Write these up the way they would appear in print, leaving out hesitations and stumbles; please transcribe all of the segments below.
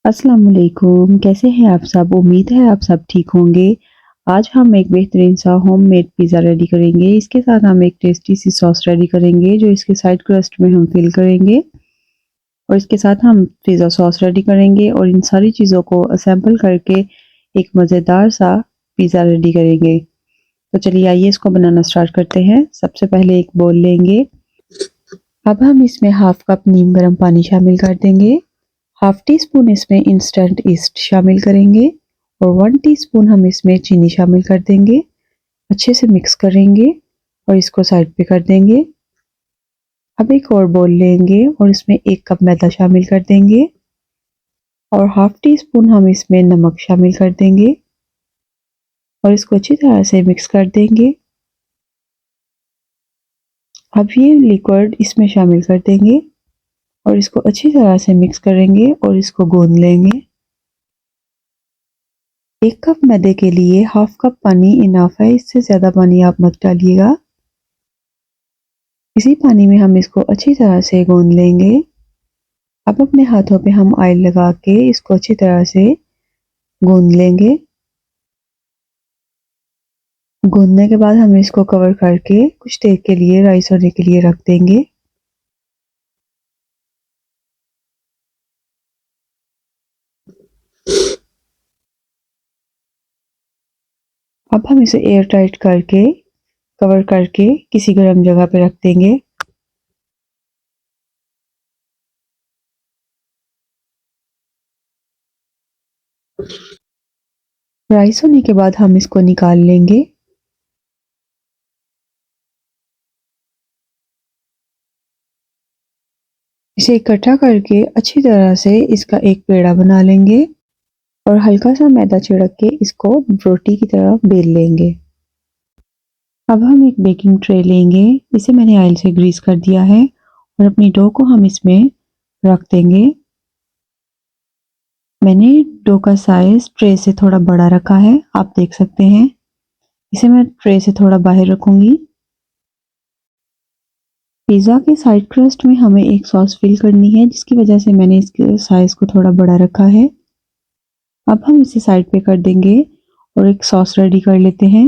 अस्सलाम वालेकुम, कैसे हैं आप सब? उम्मीद है आप सब ठीक होंगे। आज हम एक बेहतरीन सा होममेड पिज़्ज़ा रेडी करेंगे। इसके साथ हम एक टेस्टी सी सॉस रेडी करेंगे जो इसके साइड क्रस्ट में हम फिल करेंगे और इसके साथ हम पिज़्ज़ा सॉस रेडी करेंगे और इन सारी चीज़ों को असेंबल करके एक मज़ेदार सा पिज़्ज़ा रेडी करेंगे। तो चलिए आइए इसको बनाना स्टार्ट करते हैं। सबसे पहले एक बोल लेंगे। अब हम इसमें हाफ कप नीम गर्म पानी शामिल कर देंगे। हाफ टी स्पून इसमें इंस्टेंट ईस्ट शामिल करेंगे और 1 टीस्पून हम इसमें चीनी शामिल कर देंगे। अच्छे से मिक्स करेंगे और इसको साइड पे कर देंगे। अब एक और बोल लेंगे और इसमें 1 कप मैदा शामिल कर देंगे और हाफ टी स्पून हम इसमें नमक शामिल कर देंगे और इसको अच्छी तरह से मिक्स कर देंगे। अब ये लिक्विड इसमें शामिल कर देंगे और इसको अच्छी तरह से मिक्स करेंगे और इसको गूंद लेंगे। 1 कप मैदे के लिए हाफ कप पानी इनफ है, इससे ज़्यादा पानी आप मत डालिएगा। इसी पानी में हम इसको अच्छी तरह से गूंद लेंगे। अब अपने हाथों पे हम ऑयल लगा के इसको अच्छी तरह से गूंद लेंगे। गूंदने के बाद हम इसको कवर करके कुछ देर के लिए राइस होने के लिए रख देंगे। अब हम इसे एयर टाइट करके कवर करके किसी गर्म जगह पे रख देंगे। राइस होने के बाद हम इसको निकाल लेंगे। इसे इकट्ठा करके अच्छी तरह से इसका एक पेड़ा बना लेंगे और हल्का सा मैदा छिड़क के इसको रोटी की तरह बेल लेंगे। अब हम एक बेकिंग ट्रे लेंगे, इसे मैंने ऑयल से ग्रीस कर दिया है और अपनी डो को हम इसमें रख देंगे। मैंने डो का साइज ट्रे से थोड़ा बड़ा रखा है, आप देख सकते हैं। इसे मैं ट्रे से थोड़ा बाहर रखूंगी। पिज़्ज़ा के साइड क्रस्ट में हमें एक सॉस फिल करनी है, जिसकी वजह से मैंने इसके साइज को थोड़ा बड़ा रखा है। अब हम इसे साइड पे कर देंगे और एक सॉस रेडी कर लेते हैं।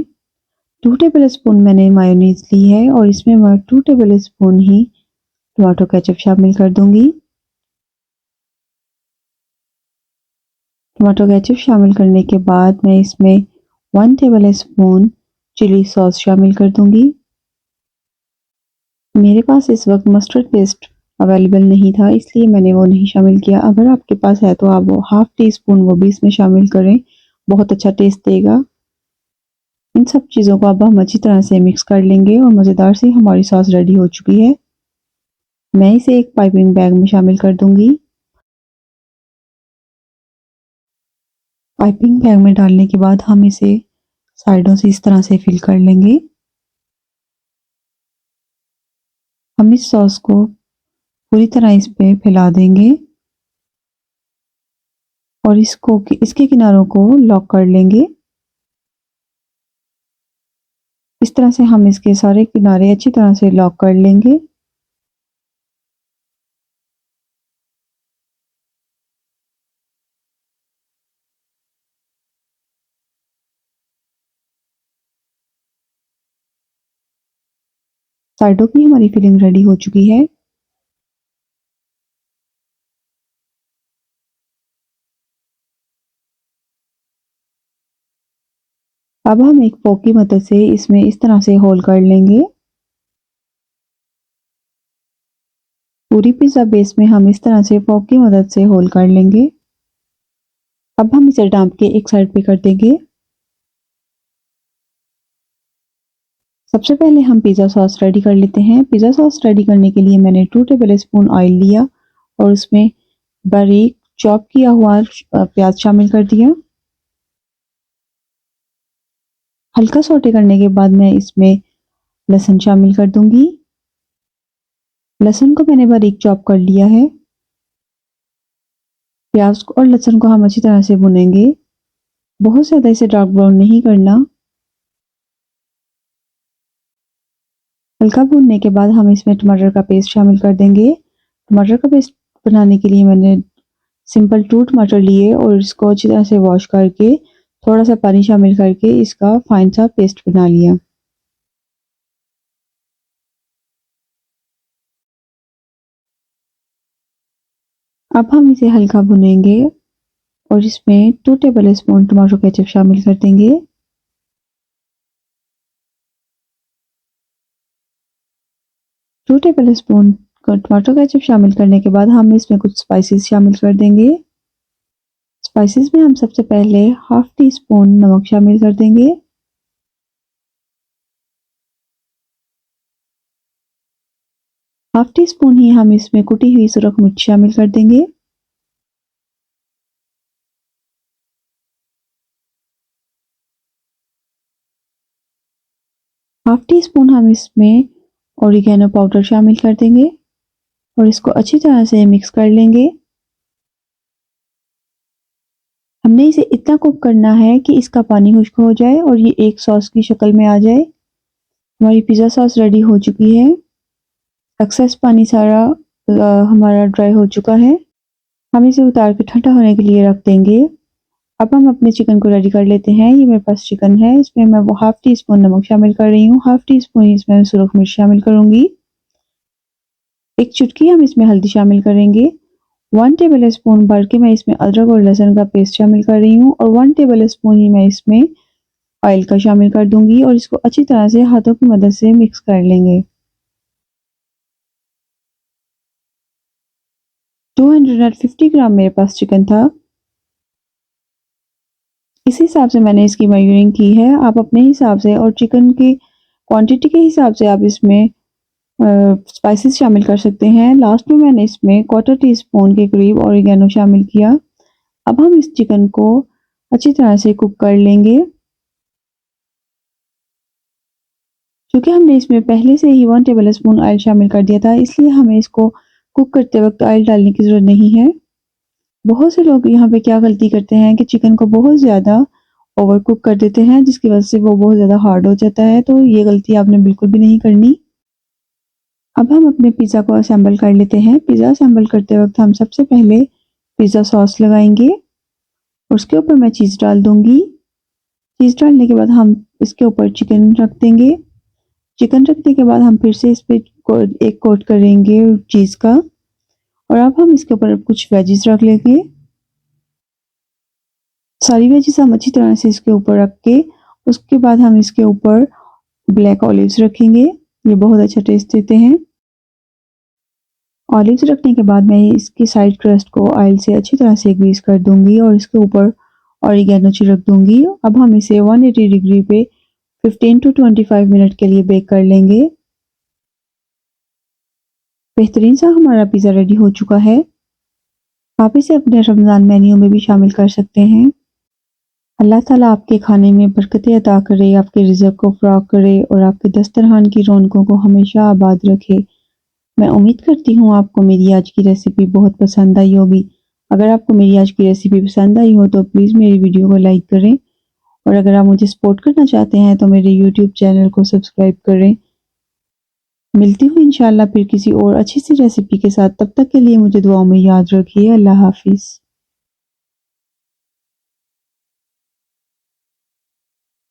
2 टेबल स्पून मैंने मायोनीज ली है और इसमें मैं 2 टेबल स्पून ही टमाटो केचप शामिल कर दूंगी। टमाटो केचप शामिल करने के बाद मैं इसमें 1 टेबल स्पून चिली सॉस शामिल कर दूंगी। मेरे पास इस वक्त मस्टर्ड पेस्ट अवेलेबल नहीं था, इसलिए मैंने वो नहीं शामिल किया। अगर आपके पास है तो आप वो हाफ टी स्पून वो भी इसमें शामिल करें, बहुत अच्छा टेस्ट देगा। इन सब चीज़ों को अब हम अच्छी तरह से मिक्स कर लेंगे और मज़ेदार सी हमारी सॉस रेडी हो चुकी है। मैं इसे एक पाइपिंग बैग में शामिल कर दूंगी। पाइपिंग बैग में डालने के बाद हम इसे साइडों से इस तरह से फिल कर लेंगे। हम इस सॉस को पूरी तरह इस पे फैला देंगे और इसके किनारों को लॉक कर लेंगे। इस तरह से हम इसके सारे किनारे अच्छी तरह से लॉक कर लेंगे। साइडों की हमारी फिलिंग रेडी हो चुकी है। अब हम एक फोक की मदद से इसमें इस तरह से होल कर लेंगे। पूरी पिज़्ज़ा बेस में हम इस तरह से फोक की मदद से होल कर लेंगे। अब हम इसे ढाँप के एक साइड पे कर देंगे। सबसे पहले हम पिज़्ज़ा सॉस रेडी कर लेते हैं। पिज़्ज़ा सॉस रेडी करने के लिए मैंने 2 टेबल स्पून ऑयल लिया और उसमें बारीक चॉप किया हुआ प्याज शामिल कर दिया। हल्का सौटे करने के बाद मैं इसमें लहसुन शामिल कर दूंगी। लहसुन को मैंने बारीक चॉप कर लिया है। प्याज और लहसुन को हम अच्छी तरह से भुनेंगे। बहुत ज़्यादा इसे डार्क ब्राउन नहीं करना। हल्का भूनने के बाद हम इसमें टमाटर का पेस्ट शामिल कर देंगे। टमाटर का पेस्ट बनाने के लिए मैंने सिंपल 2 टमाटर लिए और इसको अच्छी तरह से वॉश करके थोड़ा सा पानी शामिल करके इसका फाइन सा पेस्ट बना लिया। अब हम इसे हल्का भुनेंगे और इसमें 2 टेबल स्पून टमाटो केचप शामिल कर देंगे। Two tablespoon tomato ketchup शामिल करने के बाद हम इसमें कुछ स्पाइसेस शामिल कर देंगे। स्पाइसेस में हम सबसे पहले हाफ टी स्पून नमक शामिल कर देंगे। हाफ टी स्पून ही हम इसमें कुटी हुई सुरख मिर्च शामिल कर देंगे। हाफ टी स्पून हम इसमें ओरिगेनो पाउडर शामिल कर देंगे और इसको अच्छी तरह से मिक्स कर लेंगे। हमने इसे इतना कुक करना है कि इसका पानी खुश्क हो जाए और ये एक सॉस की शक्ल में आ जाए। हमारी पिज़्ज़ा सॉस रेडी हो चुकी है। एक्सेस पानी सारा हमारा ड्राई हो चुका है। हम इसे उतार के ठंडा होने के लिए रख देंगे। अब हम अपने चिकन को रेडी कर लेते हैं। ये मेरे पास चिकन है, इसमें मैं वो हाफ टी स्पून नमक शामिल कर रही हूँ, हाफ टी स्पून इसमें सुरख मिर्च शामिल करूंगी। एक चुटकी हम इसमें हल्दी शामिल करेंगे। 1 टेबल स्पून भर के मैं इसमें अदरक और लहसुन का पेस्ट शामिल कर रही हूँ और 1 टेबल स्पून ही मैं इसमें ऑयल का शामिल कर दूंगी और इसको अच्छी तरह से हाथों की मदद से मिक्स कर लेंगे। 250 ग्राम मेरे पास चिकन था। इस हिसाब से मैंने इसकी मेजरिंग की है। आप अपने हिसाब से और चिकन की क्वांटिटी के हिसाब से आप इसमें स्पाइसेस शामिल कर सकते हैं। लास्ट में मैंने इसमें 1/4 टी स्पून के करीब ओरिगेनो शामिल किया। अब हम इस चिकन को अच्छी तरह से कुक कर लेंगे। क्योंकि हमने इसमें पहले से ही 1 टेबल स्पून ऑयल शामिल कर दिया था, इसलिए हमें इसको कुक करते वक्त ऑयल डालने की ज़रूरत नहीं है। बहुत से लोग यहाँ पे क्या गलती करते हैं कि चिकन को बहुत ज़्यादा ओवर कुक कर देते हैं, जिसकी वजह से वो बहुत ज़्यादा हार्ड हो जाता है। तो ये गलती आपने बिल्कुल भी नहीं करनी। अब हम अपने पिज़्ज़ा को असेंबल कर लेते हैं। पिज़्ज़ा असेंबल करते वक्त हम सबसे पहले पिज़्ज़ा सॉस लगाएंगे और उसके ऊपर मैं चीज़ डाल दूंगी। चीज़ डालने के बाद हम इसके ऊपर चिकन रख देंगे। चिकन रखने के बाद हम फिर से इस पे एक कोट करेंगे चीज़ का और अब हम इसके ऊपर कुछ वेजिस रख लेंगे। सारी वेजिस हम अच्छी तरह से इसके ऊपर रख के उसके बाद हम इसके ऊपर ब्लैक ऑलिव्स रखेंगे। ये बहुत अच्छा टेस्ट देते हैं। ऑलिव्स रखने के बाद मैं इसकी साइड क्रस्ट को ऑयल से अच्छी तरह से ग्रीस कर दूंगी और इसके ऊपर ऑरिगेनो छिड़क दूंगी। अब हम इसे 180 डिग्री पे 15 to 25 मिनट के लिए बेक कर लेंगे। बेहतरीन सा हमारा पिज़्ज़ा रेडी हो चुका है। आप इसे अपने रमज़ान मेन्यू में भी शामिल कर सकते हैं। अल्लाह ताला आपके खाने में बरकतें अता करे, आपके रिज़्क़ को फ़राख करे और आपके दस्तरखान की रौनकों को हमेशा आबाद रखे। मैं उम्मीद करती हूँ आपको मेरी आज की रेसिपी बहुत पसंद आई होगी। अगर आपको मेरी आज की रेसिपी पसंद आई हो तो प्लीज़ मेरी वीडियो को लाइक करें और अगर आप मुझे सपोर्ट करना चाहते हैं तो मेरे यूट्यूब चैनल को सब्सक्राइब करें। मिलती हूँ इंशाल्लाह फिर किसी और अच्छी सी रेसिपी के साथ। तब तक के लिए मुझे दुआओं में याद रखिए। अल्लाह हाफ़िज़।